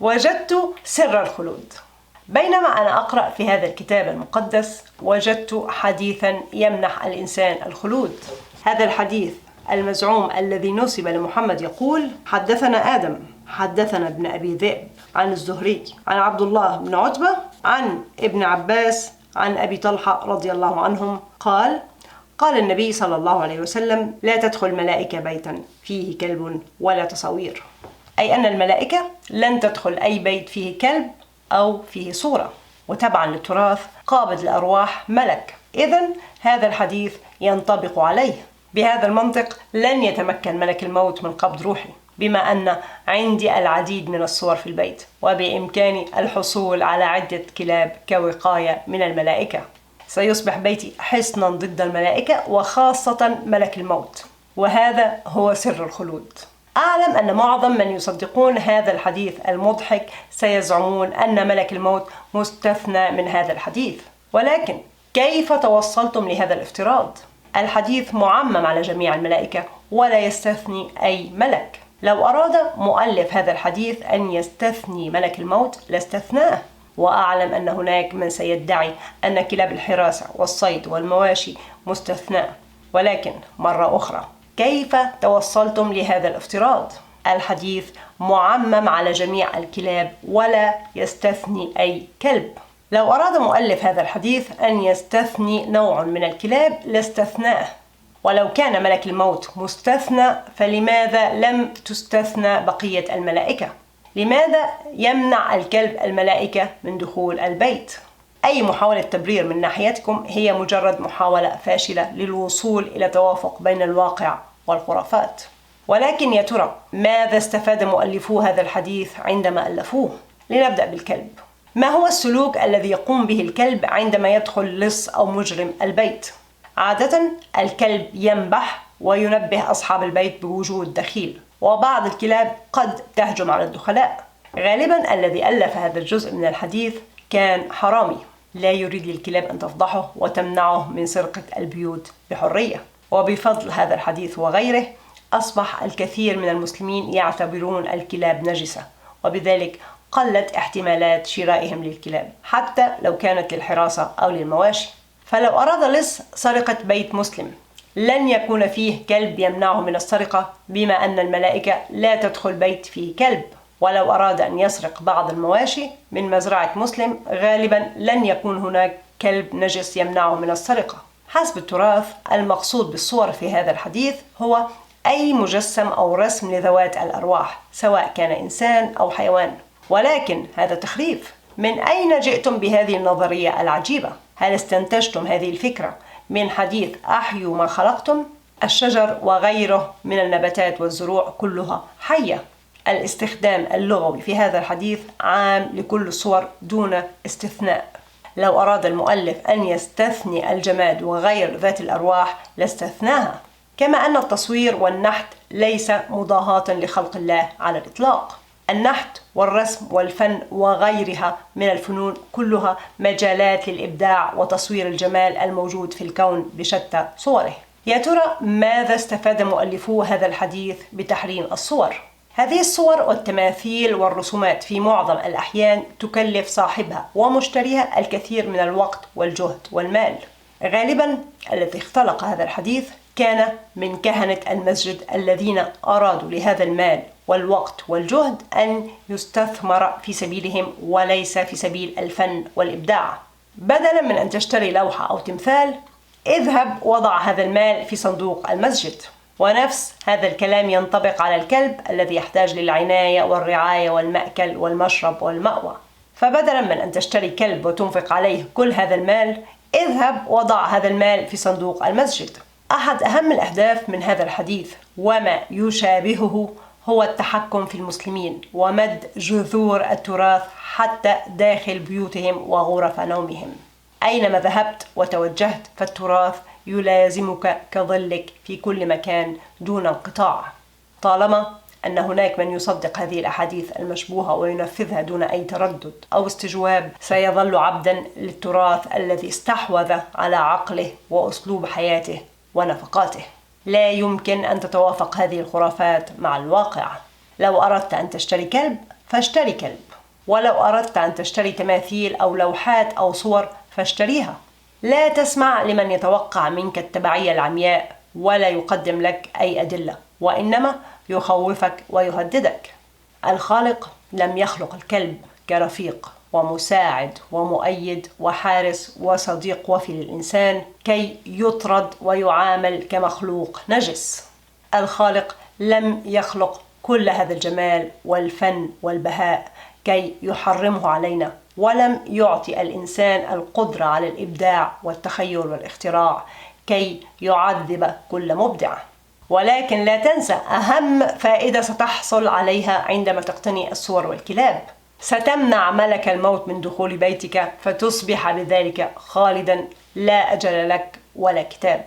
وجدت سر الخلود. بينما أنا أقرأ في هذا الكتاب المقدس وجدت حديثا يمنح الإنسان الخلود. هذا الحديث المزعوم الذي نسب لمحمد يقول: حدثنا آدم حدثنا ابن أبي ذئب عن الزهري عن عبد الله بن عتبة عن ابن عباس عن أبي طلحة رضي الله عنهم قال: قال النبي صلى الله عليه وسلم: لا تدخل ملائكة بيتا فيه كلب ولا تصوير. أي أن الملائكة لن تدخل أي بيت فيه كلب أو فيه صورة، وتبعا للتراث قابض الأرواح ملك، إذن هذا الحديث ينطبق عليه. بهذا المنطق لن يتمكن ملك الموت من قبض روحي، بما أن عندي العديد من الصور في البيت، وبإمكاني الحصول على عدة كلاب كوقاية من الملائكة. سيصبح بيتي حصنا ضد الملائكة وخاصة ملك الموت، وهذا هو سر الخلود. أعلم أن معظم من يصدقون هذا الحديث المضحك سيزعمون أن ملك الموت مستثنى من هذا الحديث، ولكن كيف توصلتم لهذا الافتراض؟ الحديث معمم على جميع الملائكة ولا يستثني أي ملك. لو أراد مؤلف هذا الحديث أن يستثني ملك الموت لاستثناه. وأعلم أن هناك من سيدعي أن كلاب الحراسة والصيد والمواشي مستثناء، ولكن مرة أخرى، كيف توصلتم لهذا الافتراض؟ الحديث معمم على جميع الكلاب ولا يستثني أي كلب. لو أراد مؤلف هذا الحديث أن يستثني نوع من الكلاب لاستثناه، ولو كان ملك الموت مستثنى فلماذا لم تستثنى بقية الملائكة؟ لماذا يمنع الكلب الملائكة من دخول البيت؟ أي محاولة تبرير من ناحيتكم هي مجرد محاولة فاشلة للوصول إلى توافق بين الواقع والخرافات. ولكن يا ترى ماذا استفاد مؤلفو هذا الحديث عندما ألفوه؟ لنبدأ بالكلب. ما هو السلوك الذي يقوم به الكلب عندما يدخل لص أو مجرم البيت؟ عادة الكلب ينبح وينبه أصحاب البيت بوجود دخيل، وبعض الكلاب قد تهجم على الدخلاء. غالبا الذي ألف هذا الجزء من الحديث كان حرامي لا يريد للكلاب أن تفضحه وتمنعه من سرقة البيوت بحرية. وبفضل هذا الحديث وغيره أصبح الكثير من المسلمين يعتبرون الكلاب نجسة، وبذلك قلت احتمالات شرائهم للكلاب حتى لو كانت للحراسة أو للمواشي. فلو أراد لص سرقة بيت مسلم لن يكون فيه كلب يمنعه من السرقة، بما أن الملائكة لا تدخل بيت فيه كلب. ولو أراد أن يسرق بعض المواشي من مزرعة مسلم غالبا لن يكون هناك كلب نجس يمنعه من السرقة. حسب التراث المقصود بالصور في هذا الحديث هو أي مجسم أو رسم لذوات الأرواح، سواء كان إنسان أو حيوان. ولكن هذا تخريف. من أين جئتم بهذه النظرية العجيبة؟ هل استنتجتم هذه الفكرة من حديث أحيوا ما خلقتم؟ الشجر وغيره من النباتات والزروع كلها حية. الاستخدام اللغوي في هذا الحديث عام لكل الصور دون استثناء. لو أراد المؤلف أن يستثني الجماد وغير ذات الأرواح لاستثناها. كما أن التصوير والنحت ليس مضاهاة لخلق الله على الإطلاق. النحت والرسم والفن وغيرها من الفنون كلها مجالات للإبداع وتصوير الجمال الموجود في الكون بشتى صوره. يا ترى ماذا استفاد مؤلفو هذا الحديث بتحريم الصور؟ هذه الصور والتماثيل والرسومات في معظم الأحيان تكلف صاحبها ومشتريها الكثير من الوقت والجهد والمال. غالبا الذي اختلق هذا الحديث كان من كهنة المسجد الذين أرادوا لهذا المال والوقت والجهد أن يستثمر في سبيلهم وليس في سبيل الفن والإبداع. بدلا من أن تشتري لوحة أو تمثال، اذهب وضع هذا المال في صندوق المسجد. ونفس هذا الكلام ينطبق على الكلب الذي يحتاج للعناية والرعاية والمأكل والمشرب والمأوى. فبدلا من أن تشتري كلب وتنفق عليه كل هذا المال، اذهب وضع هذا المال في صندوق المسجد. أحد أهم الأهداف من هذا الحديث وما يشابهه هو التحكم في المسلمين ومد جذور التراث حتى داخل بيوتهم وغرف نومهم. أينما ذهبت وتوجهت فالتراث يلازمك كظلك في كل مكان دون انقطاع. طالما أن هناك من يصدق هذه الأحاديث المشبوهة وينفذها دون أي تردد أو استجواب، سيظل عبدا للتراث الذي استحوذ على عقله وأسلوب حياته ونفقاته. لا يمكن أن تتوافق هذه الخرافات مع الواقع. لو أردت أن تشتري كلب فاشتري كلب. ولو أردت أن تشتري تماثيل أو لوحات أو صور فاشتريها. لا تسمع لمن يتوقع منك التبعية العمياء ولا يقدم لك أي أدلة، وإنما يخوفك ويهددك. الخالق لم يخلق الكلب كرفيق ومساعد ومؤيد وحارس وصديق وفي للإنسان كي يطرد ويعامل كمخلوق نجس. الخالق لم يخلق كل هذا الجمال والفن والبهاء كي يحرمه علينا، ولم يعطي الإنسان القدرة على الإبداع والتخيل والاختراع كي يعذب كل مبدع. ولكن لا تنسى أهم فائدة ستحصل عليها عندما تقتني الصور والكلاب: ستمنع ملك الموت من دخول بيتك، فتصبح بذلك خالدا لا أجل لك ولا كتاب.